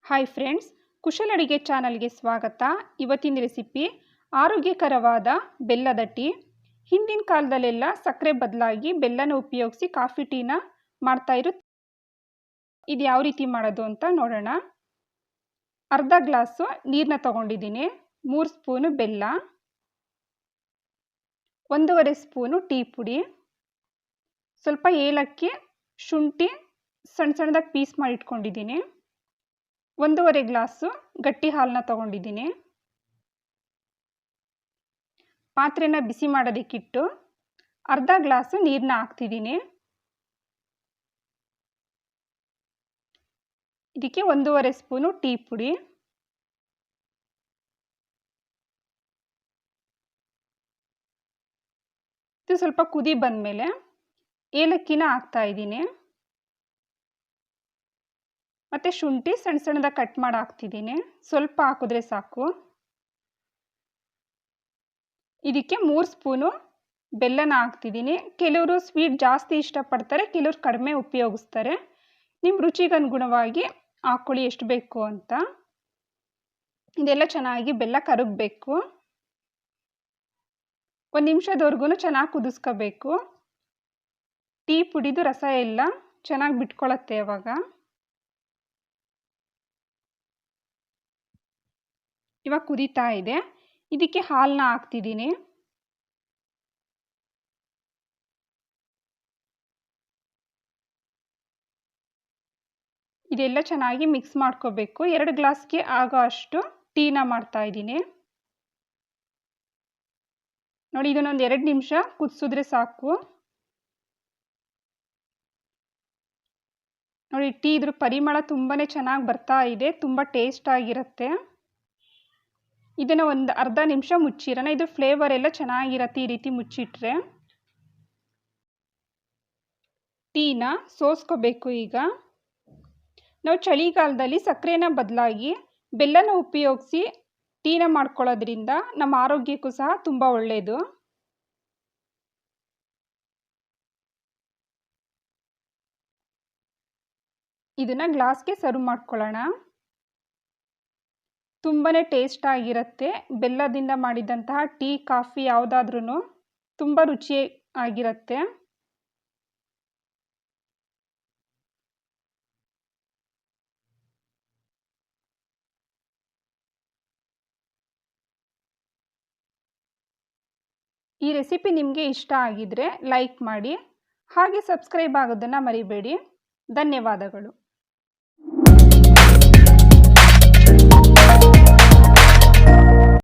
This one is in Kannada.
ಹಾಯ್ ಫ್ರೆಂಡ್ಸ್, ಕುಶಲ ಅಡಿಗೆ ಚಾನಲ್ಗೆ ಸ್ವಾಗತ. ಇವತ್ತಿನ ರೆಸಿಪಿ ಆರೋಗ್ಯಕರವಾದ ಬೆಲ್ಲದ ಟೀ. ಹಿಂದಿನ ಕಾಲದಲ್ಲೆಲ್ಲ ಸಕ್ಕರೆ ಬದಲಾಗಿ ಬೆಲ್ಲನ ಉಪಯೋಗಿಸಿ ಕಾಫಿ ಟೀನ ಮಾಡ್ತಾ ಇರು. ಇದು ಯಾವ ರೀತಿ ಮಾಡೋದು ಅಂತ ನೋಡೋಣ. ಅರ್ಧ ಗ್ಲಾಸು ನೀರನ್ನ ತಗೊಂಡಿದ್ದೀನಿ, 3 ಸ್ಪೂನು ಬೆಲ್ಲ, 1.5 ಸ್ಪೂನು ಟೀ ಪುಡಿ, ಸ್ವಲ್ಪ ಏಲಕ್ಕಿ, ಶುಂಠಿ ಸಣ್ಣ ಸಣ್ಣದಾಗಿ ಪೀಸ್ ಮಾಡಿ ಇಟ್ಕೊಂಡಿದ್ದೀನಿ, 1.5 ಗ್ಲಾಸು ಗಟ್ಟಿ ಹಾಲನ್ನ ತಗೊಂಡಿದ್ದೀನಿ. ಪಾತ್ರೆನ ಬಿಸಿ ಮಾಡೋದಕ್ಕಿಟ್ಟು ಅರ್ಧ ಗ್ಲಾಸು ನೀರನ್ನ ಹಾಕ್ತಿದ್ದೀನಿ. ಇದಕ್ಕೆ 1.5 ಸ್ಪೂನು ಟೀ ಪುಡಿ, ಇದು ಸ್ವಲ್ಪ ಕುದಿ ಬಂದಮೇಲೆ ಏಲಕ್ಕಿನ ಹಾಕ್ತಾ ಇದ್ದೀನಿ, ಮತ್ತು ಶುಂಠಿ ಸಣ್ಣ ಸಣ್ಣದಾಗಿ ಕಟ್ ಮಾಡಿ ಹಾಕ್ತಿದ್ದೀನಿ. ಸ್ವಲ್ಪ ಹಾಕಿದ್ರೆ ಸಾಕು. ಇದಕ್ಕೆ 3 ಸ್ಪೂನು ಬೆಲ್ಲನ ಹಾಕ್ತಿದ್ದೀನಿ. ಕೆಲವರು ಸ್ವೀಟ್ ಜಾಸ್ತಿ ಇಷ್ಟಪಡ್ತಾರೆ, ಕೆಲವರು ಕಡಿಮೆ ಉಪಯೋಗಿಸ್ತಾರೆ. ನಿಮ್ಮ ರುಚಿಗೆ ಅನುಗುಣವಾಗಿ ಹಾಕ್ಕೊಳ್ಳಿ ಎಷ್ಟು ಬೇಕು ಅಂತ. ಇದೆಲ್ಲ ಚೆನ್ನಾಗಿ ಬೆಲ್ಲ ಕರಗಬೇಕು. 1 ನಿಮಿಷದವರೆಗೂ ಚೆನ್ನಾಗಿ ಕುದಿಸ್ಕೋಬೇಕು. ಟೀ ಪುಡಿದು ರಸ ಎಲ್ಲ ಚೆನ್ನಾಗಿ ಬಿಟ್ಕೊಳ್ಳುತ್ತೆ ಅವಾಗ. ಇವಾಗ ಕುದೀತಾ ಇದೆ. ಇದಕ್ಕೆ ಹಾಲನ್ನ ಹಾಕ್ತಿದ್ದೀನಿ. ಇದೆಲ್ಲ ಚೆನ್ನಾಗಿ ಮಿಕ್ಸ್ ಮಾಡ್ಕೋಬೇಕು. 2 ಗ್ಲಾಸ್ಗೆ ಆಗೋ ಅಷ್ಟು ಟೀನ ಮಾಡ್ತಾ ಇದ್ದೀನಿ. ನೋಡಿ, ಇದನ್ನೊಂದು 2 ನಿಮಿಷ ಕುದಿಸಿದ್ರೆ ಸಾಕು. ನೋಡಿ, ಟೀ ಇದ್ರ ಪರಿಮಳ ತುಂಬಾ ಚೆನ್ನಾಗಿ ಬರ್ತಾ ಇದೆ, ತುಂಬ ಟೇಸ್ಟ್ ಆಗಿರುತ್ತೆ. ಇದನ್ನು ಒಂದು ಅರ್ಧ ನಿಮಿಷ ಮುಚ್ಚಿರೋಣ. ಇದು ಫ್ಲೇವರ್ ಎಲ್ಲ ಚೆನ್ನಾಗಿರತ್ತೆ ಈ ರೀತಿ ಮುಚ್ಚಿಟ್ರೆ. ಟೀನ ಸೋಸ್ಕೋಬೇಕು. ಈಗ ನಾವು ಚಳಿಗಾಲದಲ್ಲಿ ಸಕ್ಕರೆನ ಬದಲಾಗಿ ಬೆಲ್ಲನ ಉಪಯೋಗಿಸಿ ಟೀನ ಮಾಡ್ಕೊಳ್ಳೋದ್ರಿಂದ ನಮ್ಮ ಆರೋಗ್ಯಕ್ಕೂ ಸಹ ತುಂಬ ಒಳ್ಳೆಯದು. ಇದನ್ನು ಗ್ಲಾಸ್ಗೆ ಸರ್ವ್ ಮಾಡ್ಕೊಳ್ಳೋಣ. ತುಂಬಾ ಟೇಸ್ಟ್ ಆಗಿರುತ್ತೆ. ಬೆಲ್ಲದಿಂದ ಮಾಡಿದಂತಹ ಟೀ, ಕಾಫಿ ಯಾವುದಾದ್ರೂ ತುಂಬ ರುಚಿ ಆಗಿರುತ್ತೆ. ಈ ರೆಸಿಪಿ ನಿಮಗೆ ಇಷ್ಟ ಆಗಿದ್ರೆ ಲೈಕ್ ಮಾಡಿ, ಹಾಗೆ ಸಬ್ಸ್ಕ್ರೈಬ್ ಆಗೋದನ್ನು ಮರಿಬೇಡಿ. ಧನ್ಯವಾದಗಳು.